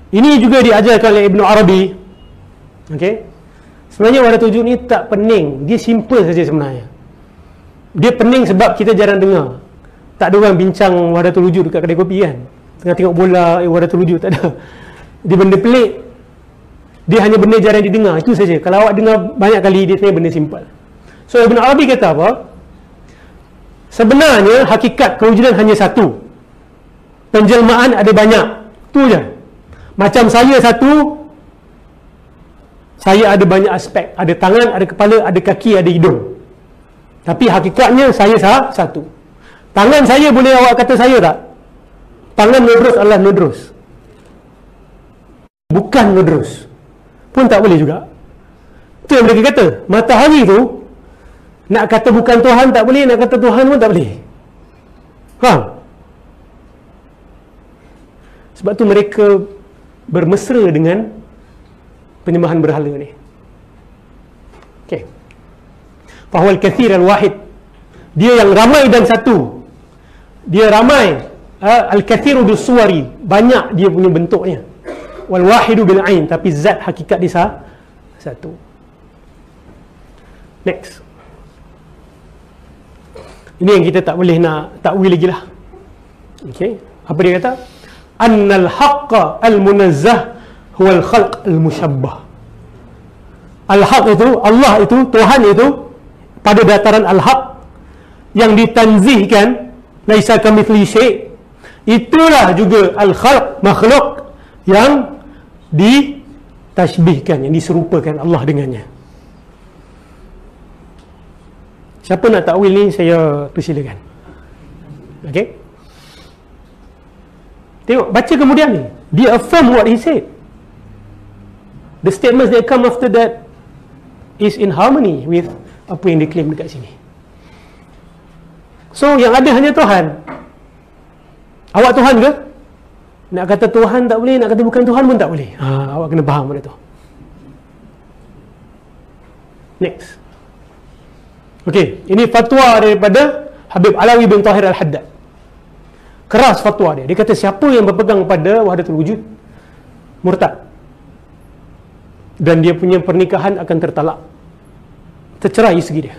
Ini juga diajarkan oleh Ibn Arabi. Okey. Sebenarnya wahdatul wujud ni tak pening, dia simple saja sebenarnya. Dia pening sebab kita jarang dengar. Tak ada orang bincang wahdatul wujud dekat kedai kopi kan. Tengah tengok bola, wahdatul wujud, tak ada. Dia benda pelik. Dia hanya benda jarang didengar, itu saja. Kalau awak dengar banyak kali, dia sebenarnya benda simple. So Ibn Arabi kata apa? Sebenarnya hakikat kewujudan hanya satu. Penjelmaan ada banyak. Tu je. Macam saya satu, saya ada banyak aspek. Ada tangan, ada kepala, ada kaki, ada hidung. Tapi hakikatnya saya satu. Tangan saya boleh awak kata saya tak? Tangan Nodros adalah Nodros. Bukan Nodros. Pun tak boleh juga. Itu yang mereka kata. Matahari tu, nak kata bukan Tuhan tak boleh, nak kata Tuhan pun tak boleh. Faham? Sebab tu mereka bermesra dengan penyembahan berhala ni. Okey. Fahwal kathir al-wahid. Dia yang ramai dan satu. Dia ramai. Al-kathiru bis-suwari. Banyak dia punya bentuknya. Wal wahidu bil ain, tapi zat hakikat dia satu. Next. Ini yang kita tak boleh nak takwil lagi lah. Okey. Apa dia kata? Annal haqqa al-munazzah huwal khalq al-musyabbah. Al-haq itu, Allah itu, Tuhan itu, pada dataran al-haq yang ditanzihkan, laisa kamitslihi syai', itulah juga al-khalq, makhluk yang ditashbihkan, yang diserupakan Allah dengannya. Siapa nak takwil ni, saya persilakan. Okey. Tengok, baca kemudian ni. Dia affirm what he said. The statements that come after that is in harmony with apa yang diklaim dekat sini. So, yang ada hanya Tuhan. Awak Tuhan ke? Nak kata Tuhan tak boleh, nak kata bukan Tuhan pun tak boleh. Awak kena faham benda tu. Next. Okey, ini fatwa daripada Habib Alawi bin Tahir Al-Haddad. Keras fatwa dia. Dia kata siapa yang berpegang pada wahdatul wujud, murtad. Dan dia punya pernikahan akan tertalak. Tercerai segi dia.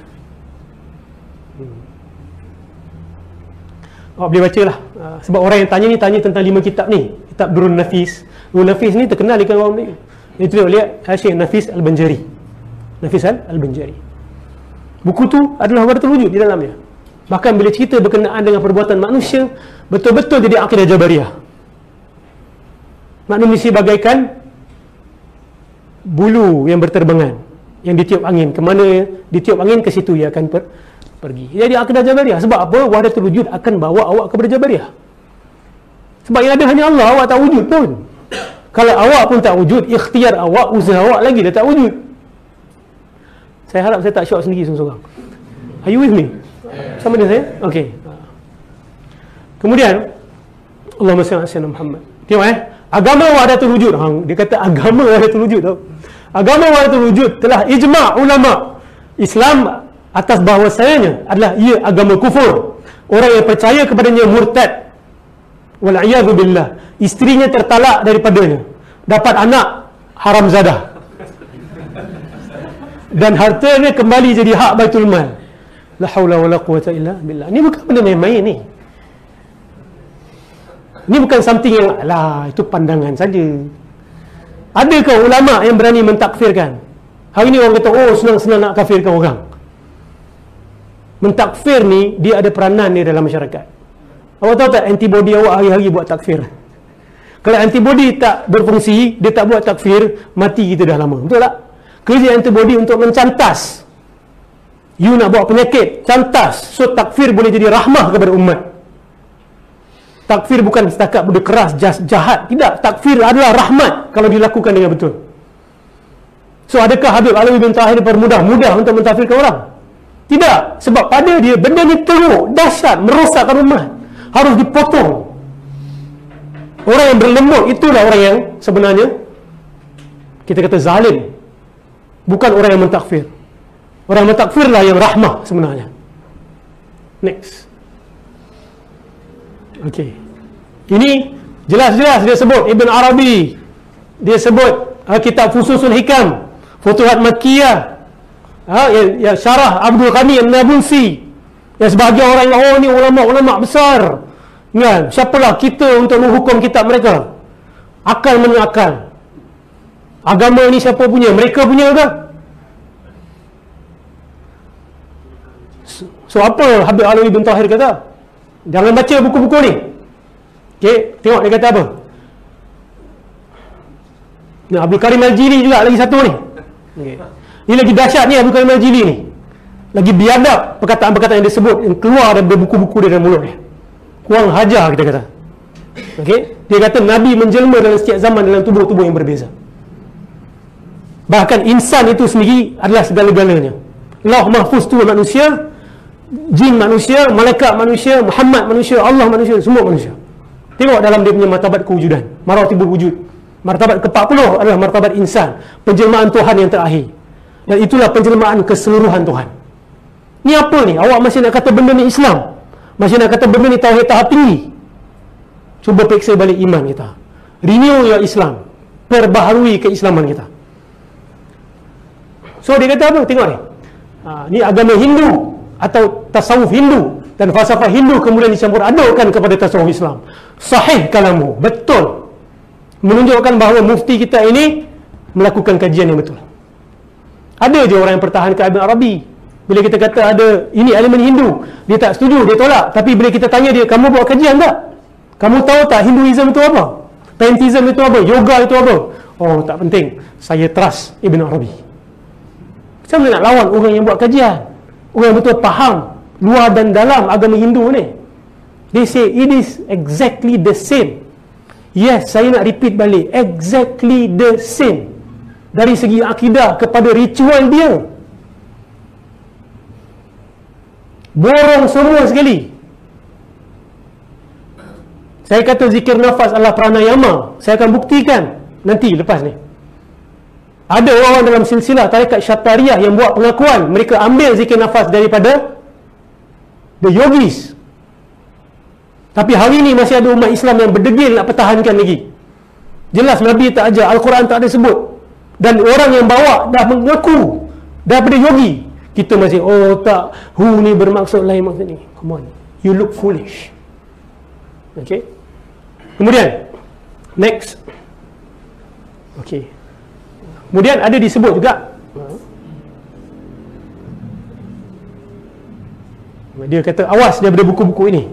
Awak boleh baca lah. Sebab orang yang tanya ni, tanya tentang 5 kitab ni. Kitab Durrun Nafis. Durrun Nafis ni terkenal di kalangan orang Melayu. Itu dia lihat Syekh Nafis Al-Banjari. Nafis Al-Banjari. Buku tu adalah wahdatul wujud di dalamnya. Bahkan bila cerita berkenaan dengan perbuatan manusia, betul-betul jadi akidah Jabariyah. Manusia bagaikan bulu yang berterbangan, yang ditiup angin. Kemana ditiup angin, ke situ ia akan pergi. Jadi akidah Jabariyah. Sebab apa? Wahdatul wujud akan bawa awak kepada Jabariyah. Sebab yang ada hanya Allah, awak tak wujud pun. Kalau awak pun tak wujud, ikhtiar awak, usaha awak lagi dah tak wujud. Saya harap saya tak syok sendiri seorang-seorang. Are you with me? Sama dengan saya? Okey. Kemudian Allahumma salli ala Muhammad. Tengok agama wahdatul wujud. Dia kata agama wahdatul wujud tau. Agama wahdatul wujud telah ijma' ulama Islam atas bahawasanya adalah ia agama kufur. Orang yang percaya kepadanya murtad. Wal'iyadhu billah. Isterinya tertalak daripadanya. Dapat anak haramzadah. Dan hartanya kembali jadi hak Baitul Mal. La haula wala quwata illa billah. Ini bukan benda main-main ni. Ini bukan something yang alah, itu pandangan saja. Adakah ulama yang berani mentakfirkan? Hari ni orang kata, oh senang-senang nak kafirkan orang. Mentakfir ni, dia ada peranan dia dalam masyarakat. Awak tahu tak antibody awak hari-hari buat takfir? Kalau antibody tak berfungsi, dia tak buat takfir, mati kita dah lama. Betul tak? Kerja antibody untuk mencantas. You nak bawa penyakit, cantas. So takfir boleh jadi rahmah kepada umat. Takfir bukan setakat benda keras, jahat. Tidak, takfir adalah rahmat kalau dilakukan dengan betul. So adakah Habib Alawi bin Tahir mudah untuk mentafsirkan orang? Tidak, sebab pada dia benda ni teruk, dahsyat, merosakkan umat. Harus dipotong. Orang yang berlembut itulah orang yang sebenarnya kita kata zalim. Bukan orang yang mentakfir. Orang mentakfirlah yang rahmah sebenarnya. Next. Okey. Ini jelas-jelas dia sebut Ibn Arabi dia sebut kitab Fususul Hikam, Futuhat Makkiyah, yang syarah Abdul Ghani An-Nabulsi, yang sebahagian orang yang ni ulama-ulama besar kan, siapalah kita untuk menghukum kitab mereka? Akal mana akal? Agama ni siapa punya? Mereka punya ke? So apa Habib Alawi bin Tahir kata? Jangan baca buku-buku ni. Okay, tengok dia kata apa. Nah, Abdul Karim Al-Jili juga lagi satu ni. Okay. Ini lagi dahsyat ni Abdul Karim Al-Jili ni. Lagi biadab perkataan-perkataan yang disebut yang keluar daripada buku-buku dia dalam mulut dia. Kurang hajar kita kata. Okay? Dia kata Nabi menjelma dalam setiap zaman dalam tubuh-tubuh yang berbeza. Bahkan insan itu sendiri adalah segala-galanya. Lauh mahfuz tu manusia, jin manusia, malaikat manusia, Muhammad manusia, Allah manusia, semua manusia. Tengok dalam dia punya martabat kewujudan, maratibul wujud. Martabat ke-40 adalah martabat insan, penjelmaan Tuhan yang terakhir. Dan itulah penjelmaan keseluruhan Tuhan. Ni apa ni? Awak masih nak kata benda ni Islam? Masih nak kata benda ni tauhid tahap tinggi? Cuba periksa balik iman kita. Renew your Islam. Perbaharui keislaman kita. So dia kata apa? Tengok ni. Ni agama Hindu atau tasawuf Hindu dan falsafah Hindu kemudian dicampur adukkan kepada tasawuf Islam. Sahih kalamu, betul. Menunjukkan bahawa mufti kita ini melakukan kajian yang betul. Ada je orang yang pertahankan Ibn Arabi. Bila kita kata ada ini elemen Hindu, dia tak setuju, dia tolak. Tapi bila kita tanya dia, kamu buat kajian tak? Kamu tahu tak Hinduism itu apa? Pantheism itu apa? Yoga itu apa? Oh, tak penting. Saya trust Ibn Arabi. Macam mana nak lawan orang yang buat kajian? Orang yang betul faham luar dan dalam agama Hindu ni. They say it is exactly the same. Yes, saya nak repeat balik. Exactly the same. Dari segi akidah kepada ritual dia. Borong semua sekali. Saya kata zikir nafas adalah pranayama. Saya akan buktikan nanti lepas ni. Ada orang dalam silsilah tarekat Syattariyah yang buat pengakuan mereka ambil zikir nafas daripada the yogis. Tapi hari ini masih ada umat Islam yang berdegil nak pertahankan lagi. Jelas Nabi tak ajar, Al-Quran tak ada sebut. Dan orang yang bawa dah mengaku daripada yogi. Kita masih, oh tak, hu ni bermaksud lain maksud ni. Come on, you look foolish. Okay. Kemudian next. Okay. Kemudian ada disebut juga, dia kata awas daripada buku-buku ini.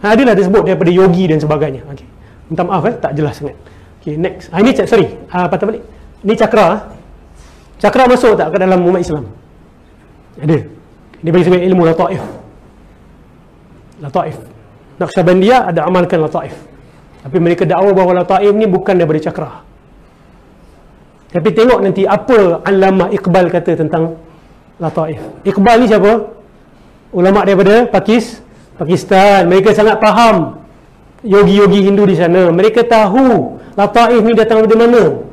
Adalah disebut daripada yogi dan sebagainya. Okay. Minta maaf tak jelas sangat. Okay, next. Ini sorry, patah balik. Ini cakra. Cakra masuk tak ke dalam umat Islam? Ada. Dia bagi sebagai ilmu lataif. Lataif. Naqsyabandiyah ada amalkan lataif. Tapi mereka dakwa bahawa lataif ni bukan daripada cakra. Tapi tengok nanti apa Allamah Iqbal kata tentang lataif. Iqbal ni siapa? Ulama daripada Pakistan. Mereka sangat faham yogi-yogi Hindu di sana. Mereka tahu lataif ni datang dari mana.